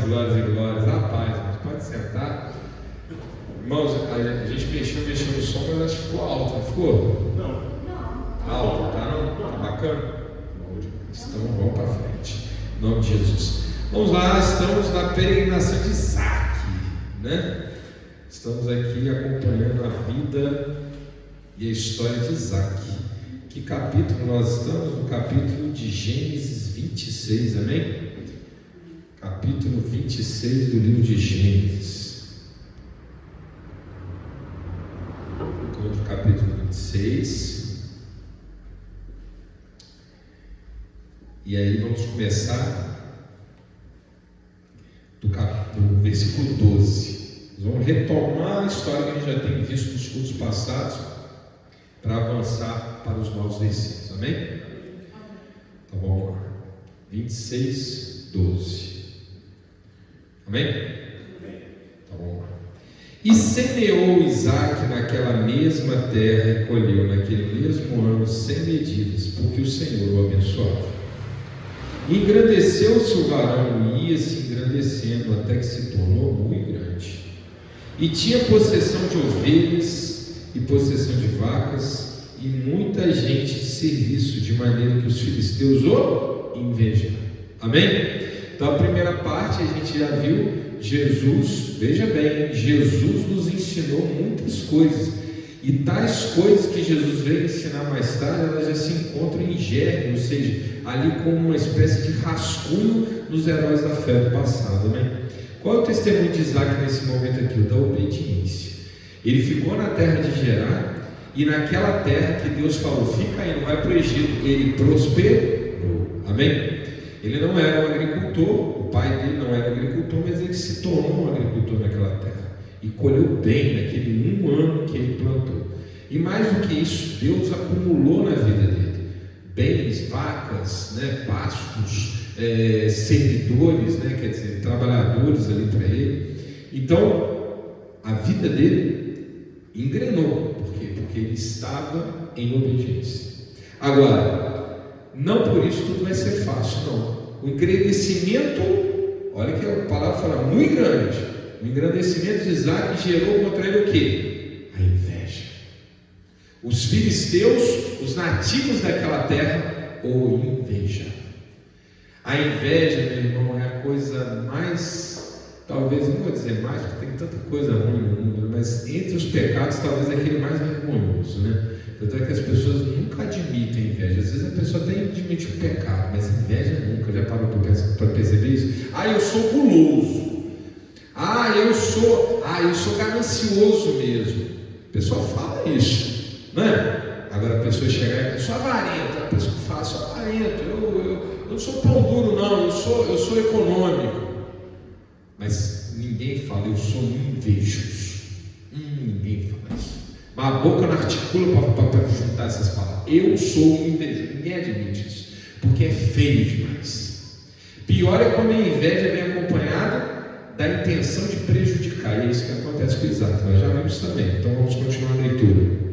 glórias e glórias. A paz, irmãos. Pode sentar. Irmãos, a gente mexeu no som, mas acho que ficou alto, não ficou? Não. Alto, tá não? Tá bacana? Então vamos para frente. Em nome de Jesus. Vamos lá, estamos na peregrinação de Isaac, né? Estamos aqui acompanhando a vida e a história de Isaac. Que capítulo nós estamos? No capítulo de Gênesis 26, amém? Capítulo 26 do livro de Gênesis. Encontro capítulo 26. E aí vamos começar do versículo 12. Nós vamos retomar a história que a gente já tem visto nos cultos passados, para avançar para os novos versículos, amém? Tá bom, vamos lá. 26, 12. Amém? Tá bom. E semeou Isaac naquela mesma terra e colheu naquele mesmo ano 100 medidas, porque o Senhor o abençoava. Engrandeceu-se o varão e ia se engrandecendo até que se tornou muito grande. E tinha possessão de ovelhas e possessão de vacas e muita gente de serviço, de maneira que os filisteus o invejaram. Amém? Então a primeira parte a gente já viu Jesus, veja bem, Jesus nos ensinou muitas coisas, e tais coisas que Jesus veio ensinar mais tarde, elas já se encontram em Gênesis, ou seja, ali como uma espécie de rascunho dos heróis da fé do passado, amém? Qual é o testemunho de Isaac nesse momento aqui? O da obediência. Ele ficou na terra de Gerar, e naquela terra que Deus falou, fica aí, não vai para o Egito, ele prosperou, amém? Ele não era um agricultor, o pai dele não era agricultor, mas ele se tornou um agricultor naquela terra, e colheu bem naquele 1 ano que ele plantou. E mais do que isso, Deus acumulou na vida dele bens, vacas, né, pastos, servidores, né, quer dizer, trabalhadores ali para ele. Então a vida dele engrenou. Por quê? Porque ele estava em obediência. Agora, não por isso tudo vai ser fácil, não. O engrandecimento, olha que a palavra fala muito grande. O engrandecimento de Isaac gerou contra ele o quê? A inveja. Os filisteus, os nativos daquela terra, o invejavam. A inveja, meu irmão, é a coisa mais, talvez, não vou dizer mais, porque tem tanta coisa ruim no mundo, mas entre os pecados, talvez é aquele mais vergonhoso, né? Tanto é que as pessoas nunca admitem inveja. Às vezes a pessoa até admite o pecado, mas inveja nunca. Já parou para perceber isso? Eu sou guloso. Eu sou ganancioso mesmo. A pessoa fala isso, né? Agora a pessoa chega eu sou avarenta. A pessoa fala, sou avarento, eu não sou pão duro não, eu sou econômico. Mas ninguém fala, eu sou invejoso. Ninguém fala isso. Mas a boca não articula para juntar essas palavras. Eu sou invejoso. Ninguém admite isso, porque é feio demais. Pior é quando a inveja vem acompanhada da intenção de prejudicar. E é isso que acontece com Isaac. Nós já vimos também. Então vamos continuar a leitura.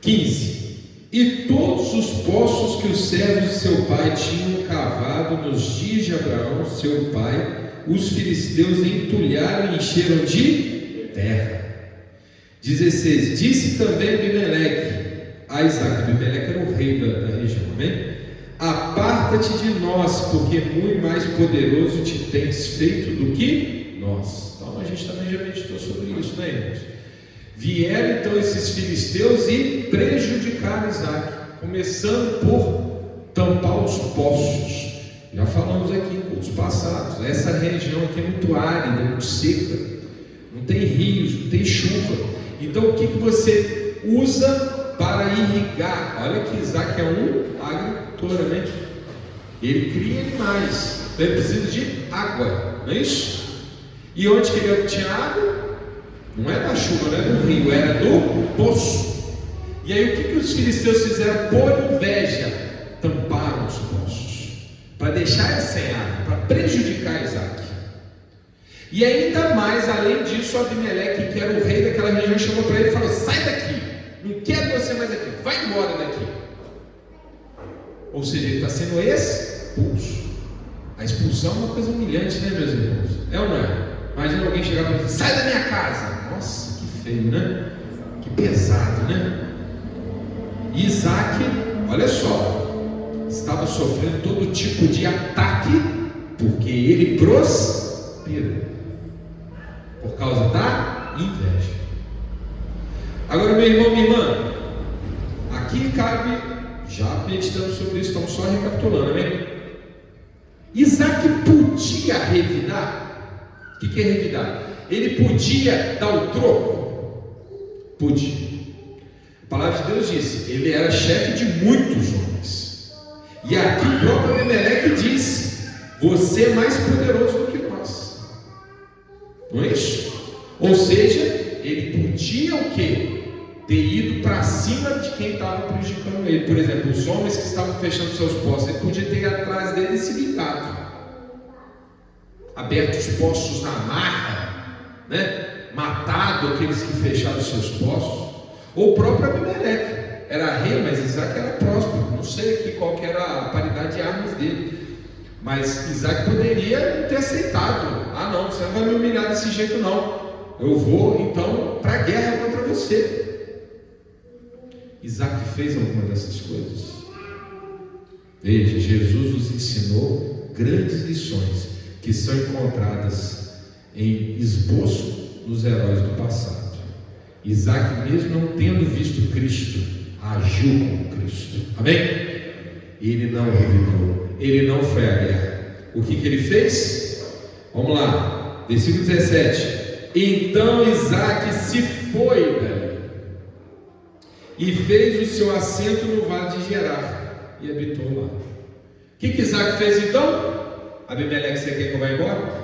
15. E todos os poços que os servos de seu pai tinham cavado nos dias de Abraão, seu pai, os filisteus entulharam e encheram de terra. 16. Disse também Abimeleque a Isaac. Abimeleque era o rei da região, amém? Aparta-te de nós, porque muito mais poderoso te tens feito do que nós. Então a gente também já meditou sobre isso, né, irmãos? Vieram então esses filisteus e prejudicaram Isaac, começando por tampar os poços. Já falamos aqui em cultos passados, essa região aqui é muito árida, muito seca, não tem rios, não tem chuva. Então o que você usa para irrigar? Olha que Isaac é um agricultor, né? Ele cria animais, então ele precisa de água, não é isso? E onde que ele obtinha água? Não é da chuva, não é do rio, era do poço. E aí o que os filisteus fizeram? Por inveja, tamparam os poços, para deixar ele sem água, para prejudicar Isaac. E ainda mais, além disso, Abimeleque, que era o rei daquela região, chamou para ele e falou: sai daqui, não quero você mais aqui, vai embora daqui. Ou seja, ele está sendo expulso. A expulsão é uma coisa humilhante, né, meus irmãos? É ou não é? Imagina alguém chegar para você: sai da minha casa. Nossa, que feio, né? Que pesado, né? E Isaac, olha só, estava sofrendo todo tipo de ataque, porque ele prosperou, por causa da inveja. Agora, meu irmão, minha irmã, aqui cabe, já meditando sobre isso, estamos só recapitulando, amém? Isaac podia revidar. O que é revidar? Ele podia dar o troco? Podia. A palavra de Deus diz: ele era chefe de muitos homens. E aqui o próprio Abimeleque diz: você é mais poderoso do que nós. Não é isso? Ou seja, ele podia o quê? Ter ido para cima de quem estava prejudicando ele. Por exemplo, os homens que estavam fechando seus postos, ele podia ter ido atrás dele e se vingado, aberto os postos na marra, né? Matado aqueles que fecharam os seus postos. Ou o próprio Abimeleque era rei, mas Isaac era próspero. Não sei aqui qual que era a paridade de armas dele, mas Isaac poderia ter aceitado: ah não, você não vai me humilhar desse jeito não, eu vou então para a guerra contra você. Isaac fez alguma dessas coisas? Veja, Jesus nos ensinou grandes lições que são encontradas em esboço nos heróis do passado. Isaac, mesmo não tendo visto Cristo, agiu como Cristo. Amém? Ele não revidou, ele não foi à guerra. O que ele fez? Vamos lá, versículo 17. Então Isaac se foi dali e fez o seu assento no vale de Gerar e habitou lá. O que Isaac fez então? Abimeleque, você quer que eu vá embora?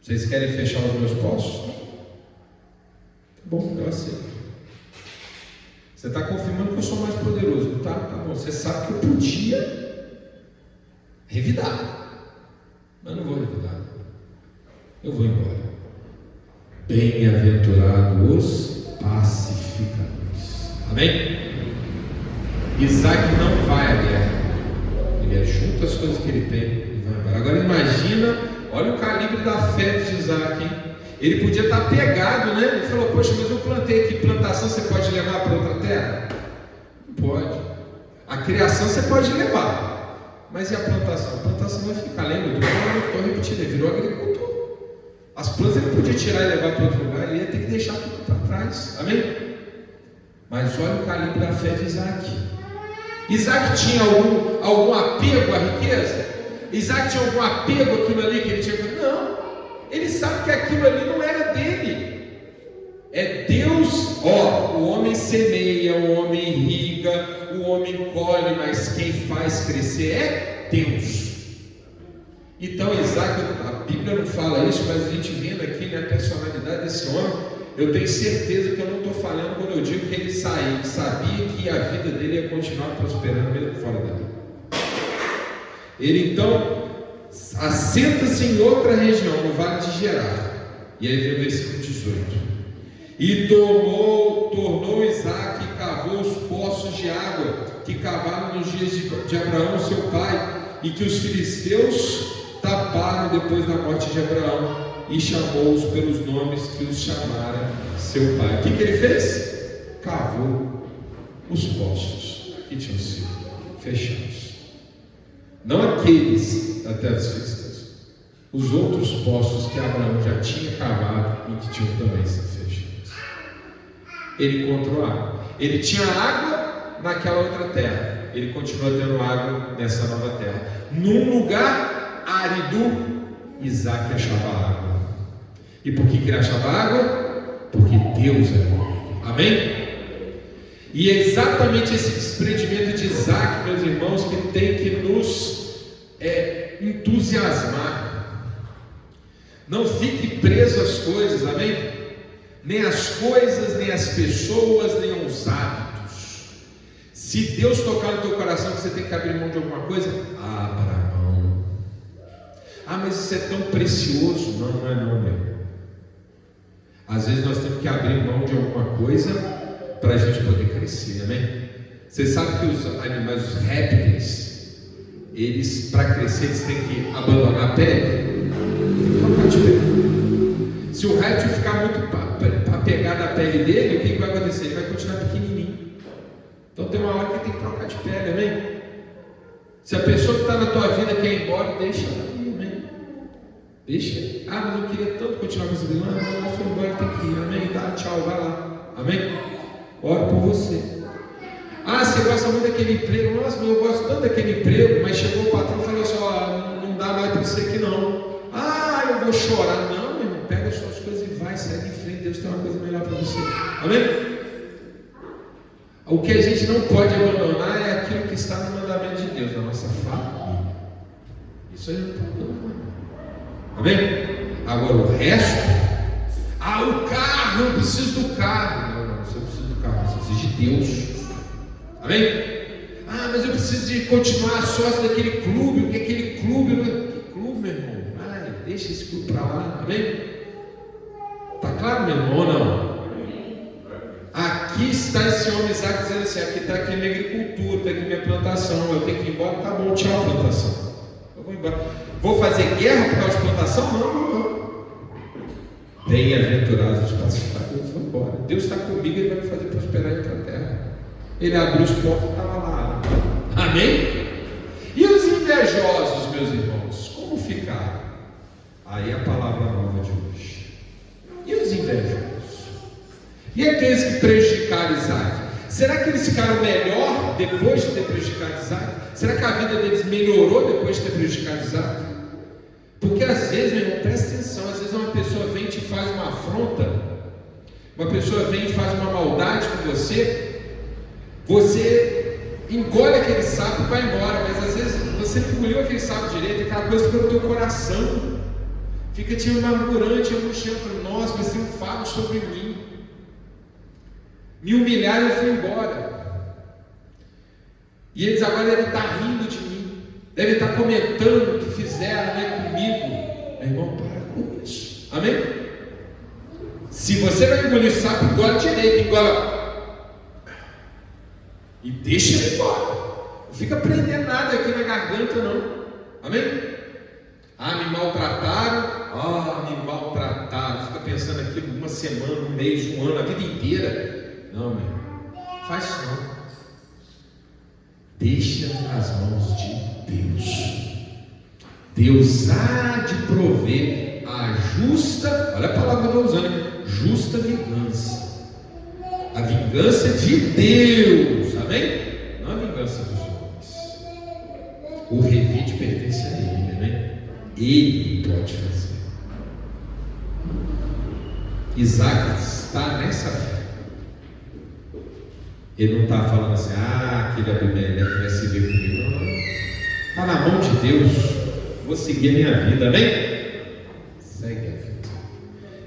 Vocês querem fechar os meus postos? Bom, eu aceito. Você está confirmando que eu sou mais poderoso, não está? Tá bom, você sabe que eu podia revidar, mas não vou revidar, eu vou embora. Bem-aventurados os pacificadores. Amém? Isaac não vai à guerra, ele ajunta as coisas que ele tem e vai embora. Agora imagina, olha o calibre da fé de Isaac, hein? Ele podia estar pegado, né? Ele falou: poxa, mas eu plantei aqui. Plantação você pode levar para outra terra? Não pode. A criação você pode levar, mas e a plantação? A plantação vai ficar. Lembra? Estou repetindo, ele virou agricultor. As plantas ele podia tirar e levar para outro lugar, ele ia ter que deixar tudo para trás. Amém? Mas olha o calibre da fé de Isaac. Isaac tinha algum apego à riqueza? Isaac tinha algum apego àquilo ali que ele tinha? Não. Ele sabe que aquilo ali não era dele. É Deus. O homem semeia, o homem irriga, o homem colhe, mas quem faz crescer é Deus. Então Isaac, a Bíblia não fala isso, mas a gente vendo aqui, né, a personalidade desse homem, eu tenho certeza que eu não estou falando quando eu digo que ele sabia que a vida dele ia continuar prosperando mesmo fora dali. Ele então assenta-se em outra região, no vale de Gerar. E aí vem o versículo 18. E tornou Isaac e cavou os poços de água que cavaram nos dias de Abraão seu pai, e que os filisteus taparam depois da morte de Abraão, e chamou-os pelos nomes que os chamara seu pai. O que ele fez? Cavou os poços que tinham sido fechados. Não aqueles da terra dos filisteus, os outros poços que Abraão já tinha cavado e que tinham também sido fechados. Ele encontrou água. Ele tinha água naquela outra terra, ele continua tendo água nessa nova terra. Num lugar árido, Isaac achava água. E por que ele achava água? Porque Deus é bom. Amém? E é exatamente esse desprendimento de Isaac, meus irmãos, que tem que nos entusiasmar. Não fique preso às coisas, amém? Nem às coisas, nem às pessoas, nem aos hábitos. Se Deus tocar no teu coração que você tem que abrir mão de alguma coisa, abra mão. Ah, mas isso é tão precioso. Não, não é não, meu. Às vezes nós temos que abrir mão de alguma coisa para a gente poder crescer, amém? Você sabe que os animais, os répteis, eles, para crescer, eles têm que abandonar a pele, tem que trocar de pele. Se o réptil ficar muito apegado à pele dele, o que vai acontecer? Ele vai continuar pequenininho. Então tem uma hora que tem que trocar de pele, amém? Se a pessoa que está na tua vida quer ir embora, deixa ela ir, amém? Deixa. Ah, mas eu queria tanto continuar com essa vida. Não, ela foi embora, tem que ir, amém? Tá, tchau, vai lá, amém? Oro por você. Ah, você gosta muito daquele emprego. Nossa, mas eu gosto tanto daquele emprego. Mas chegou o patrão e falou assim: ó, não dá mais para você aqui não. Ah, eu vou chorar. Não, meu irmão, pega as suas coisas e vai, segue em frente. Deus tem uma coisa melhor para você, amém? O que a gente não pode abandonar é aquilo que está no mandamento de Deus, na nossa família. Isso aí não está abandonando. Amém? Agora o resto. Ah, o carro, eu preciso do carro. Não, você não precisa do carro, você precisa de Deus. Amém? Ah, mas eu preciso de continuar sócio daquele clube. O que é aquele clube? Que clube, meu irmão? Vai, deixa esse clube para lá. Amém? Está claro, meu irmão, ou não? Aqui está esse homem Isaac dizendo assim: aqui está aqui minha agricultura, está aqui minha plantação, eu tenho que ir embora, tá bom, tchau plantação. Eu vou embora. Vou fazer guerra por causa de plantação? Não. Bem-aventurados os pacificadores, vão embora. Deus está comigo, Ele vai me fazer prosperar em outra terra. Ele abriu os portas e estava lá. Amém? E os invejosos, meus irmãos, como ficaram? Aí a palavra nova de hoje. E os invejosos? E aqueles que prejudicaram Isaac? Será que eles ficaram melhor depois de ter prejudicado Isaac? Será que a vida deles melhorou depois de ter prejudicado Isaac? Porque às vezes, meu irmão, presta atenção, às vezes uma pessoa vem e te faz uma afronta, uma pessoa vem e faz uma maldade com você, você engole aquele sapo e vai embora, mas às vezes você não engoliu aquele sapo direito, aquela coisa fica no teu coração, fica te amargurante, angustiando, falando: nossa, vai ser um fardo sobre mim. Me humilharam e eu fui embora. E eles agora devem estar rindo de mim, devem estar comentando o que fizeram, né, comigo. Meu irmão, para com isso. Amém? Se você vai engolir o sapo, engole direito, engola. E deixa ele embora. Não fica prendendo nada aqui na garganta, não. Amém? Ah, me maltrataram. Me maltrataram. Fica pensando aquilo uma semana, um mês, um ano, a vida inteira. Não, meu irmão, faz isso não. Deixa nas mãos de Deus. Deus há de prover a justa, olha a palavra que eu estou usando, justa vingança. A vingança de Deus, amém? Não a vingança dos homens. O revide pertence a Ele, amém? Ele pode fazer. Isaac está nessa fé. Ele não está falando assim: aquele Abimeleque vai se ver comigo. Não. Está na mão de Deus. Vou seguir a minha vida, amém? Segue a vida.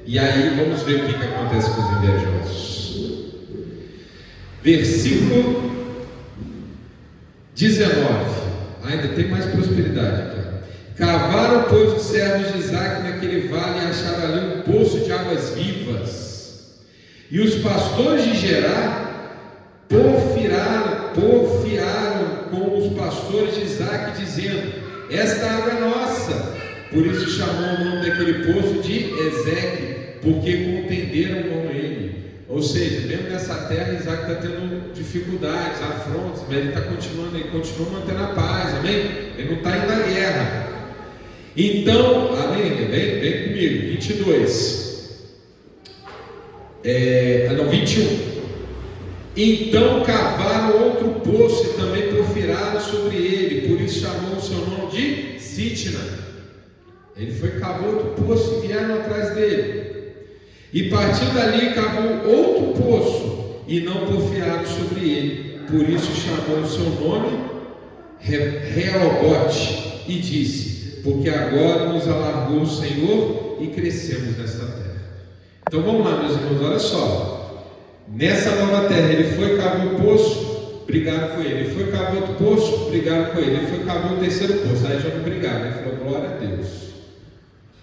E aí vamos ver o que acontece com os invejosos. Versículo 19. Ainda tem mais prosperidade aqui. Cavaram, pois, os servos de Isaac naquele vale e acharam ali um poço de águas vivas. E os pastores de Gerar porfiaram com os pastores de Isaac, dizendo: esta água é nossa. Por isso chamou o nome daquele poço de Ezeque, porque contenderam com ele. Ou seja, mesmo nessa terra, Isaac está tendo dificuldades, afrontas, mas ele continua mantendo a paz, amém? Ele não está indo à guerra. Então, amém? Vem comigo, 22. 21. Então cavaram outro poço e também porfiraram sobre ele, por isso chamou o seu nome de Sitna. Ele foi cavou outro poço e vieram atrás dele. E partindo dali cavou outro poço e não porfiaram sobre ele, por isso chamou o seu nome Reobote e disse: porque agora nos alargou o Senhor e crescemos nesta terra. Então vamos lá, meus irmãos, olha só. Nessa nova terra, ele foi cavar o poço, brigaram com ele. Ele foi cavar outro poço, brigaram com ele. Ele foi cavar o terceiro poço, aí já não brigaram. Ele falou: glória a Deus.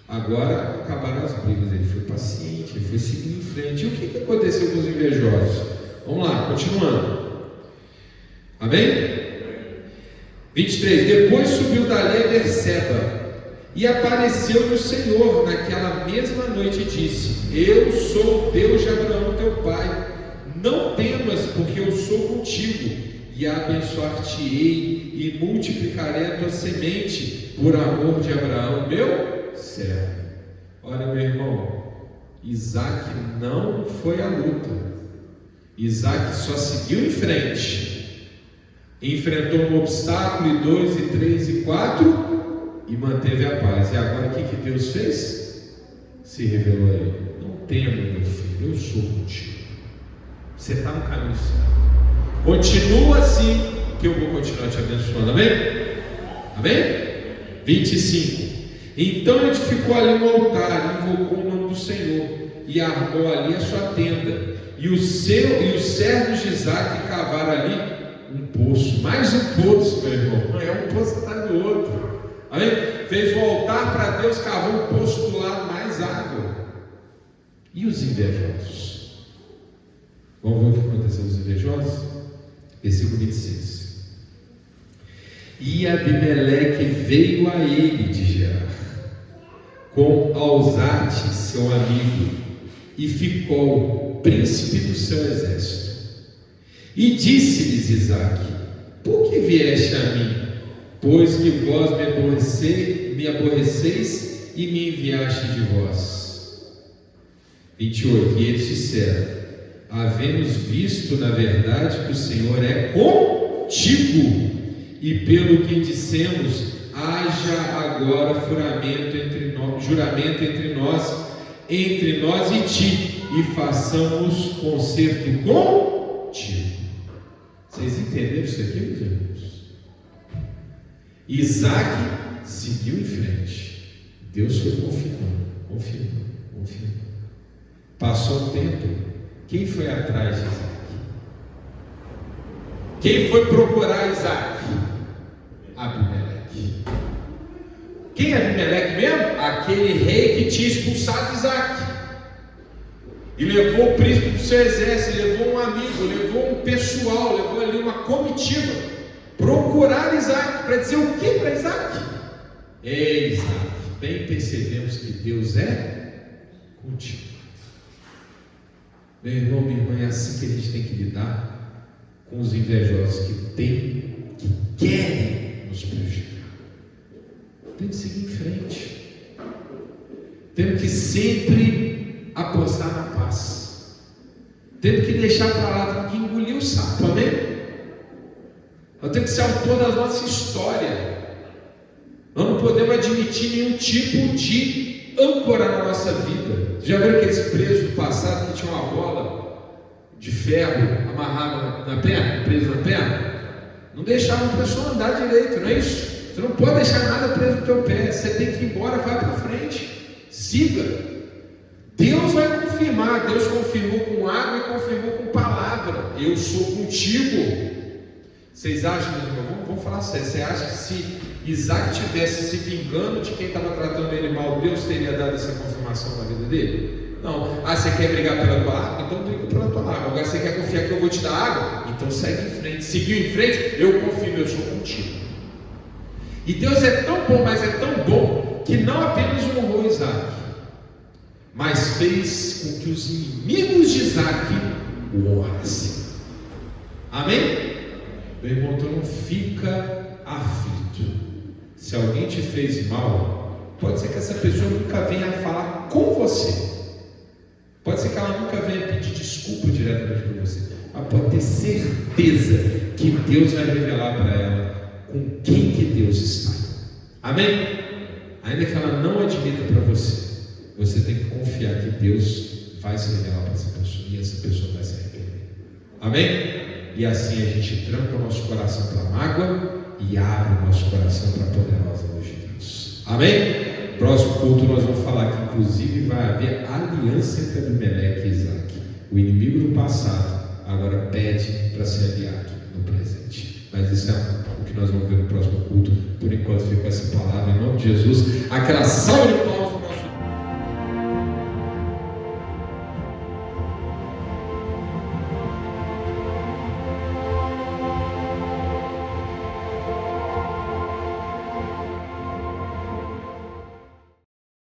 Agora acabaram as brigas. Ele foi paciente, ele foi seguindo em frente. E o que aconteceu com os invejosos? Vamos lá, continuando. Amém? 23. Depois subiu dali a Berseba, e apareceu-lhe o Senhor naquela mesma noite e disse: Eu sou o Deus de Abraão teu pai, não temas, porque eu sou contigo, e abençoar-te-ei e multiplicarei a tua semente por amor de Abraão meu servo. Olha, meu irmão, Isaac não foi à luta. Isaac só seguiu em frente, enfrentou um obstáculo, e 2, e 3, e 4, e manteve a paz. E agora o que Deus fez? Se revelou a ele: não tema, meu filho, eu sou contigo, você está no caminho certo, continua assim, que eu vou continuar te abençoando. Amém? Amém? 25. Então edificou ali um altar, invocou o nome do Senhor, e armou ali a sua tenda, e os servos de Isaac cavaram ali um poço, mais um poço, meu irmão, é um poço atrás do outro. Amém? Fez um altar para Deus, cavou um poço do lado, mais água. E os invejosos? Vamos ver o que aconteceu com os invejosos? Versículo 26. E Abimeleque veio a ele de Gerar, com Alzate, seu amigo, e ficou príncipe do seu exército. E disse-lhes Isaque: por que vieste a mim? Pois que vós me aborreceis e me enviaste de vós. 28. E eles disseram: havemos visto na verdade que o Senhor é contigo, e pelo que dissemos, haja agora juramento entre nós e ti, e façamos concerto contigo. Vocês entenderam isso aqui, meus irmãos? Isaac seguiu em frente, Deus foi confirmando. Passou um tempo, quem foi atrás de Isaac? Quem foi procurar Isaac? Abimeleque. Quem é Abimeleque mesmo? Aquele rei que tinha expulsado Isaac, e levou o príncipe do seu exército, levou um amigo, levou um pessoal, levou ali uma comitiva procurar Isaac, para dizer o que para Isaac? Ei, Isaac, bem percebemos que Deus é contigo. Meu irmão, minha irmã, é assim que a gente tem que lidar com os invejosos que querem nos prejudicar. Tem que seguir em frente, temos que sempre apostar na paz, temos que deixar para lá, temos que engolir o sapo, amém? Nós temos que ser autor da nossa história. Nós não podemos admitir nenhum tipo de âncora na nossa vida. Já viram aqueles presos do passado que tinham uma bola de ferro amarrada na perna, preso na perna? Não deixavam a pessoa andar direito, não é isso? Você não pode deixar nada preso no teu pé. Você tem que ir embora, vai para frente, siga. Deus vai confirmar. Deus confirmou com água e confirmou com palavra: eu sou contigo. Vocês acham, meus irmãos, vamos falar sério, você acha que se Isaac estivesse se vingando de quem estava tratando ele mal, Deus teria dado essa confirmação na vida dele? Não. Você quer brigar pela tua água? Então briga pela tua água. Agora você quer confiar que eu vou te dar água? Então segue em frente. Seguiu em frente, eu confirmo, eu sou contigo. E Deus é tão bom, mas é tão bom, que não apenas honrou Isaac, mas fez com que os inimigos de Isaac o honrassem. Amém? Meu irmão, então não fica aflito. Se alguém te fez mal, pode ser que essa pessoa nunca venha falar com você, pode ser que ela nunca venha pedir desculpa diretamente para você, mas pode ter certeza que Deus vai revelar para ela com quem que Deus está. Amém? Ainda que ela não admita para você, você tem que confiar que Deus vai se revelar para essa pessoa, e essa pessoa vai se arrepender. Amém? E assim a gente tranca o nosso coração para a mágoa e abre o nosso coração para a poderosa luz de Deus. Amém? Próximo culto nós vamos falar que inclusive vai haver aliança entre Abimeleque e Isaac. O inimigo do passado agora pede para ser aliado no presente. Mas isso é o que nós vamos ver no próximo culto. Por enquanto fica essa palavra em nome de Jesus. Aquela salva de palmas.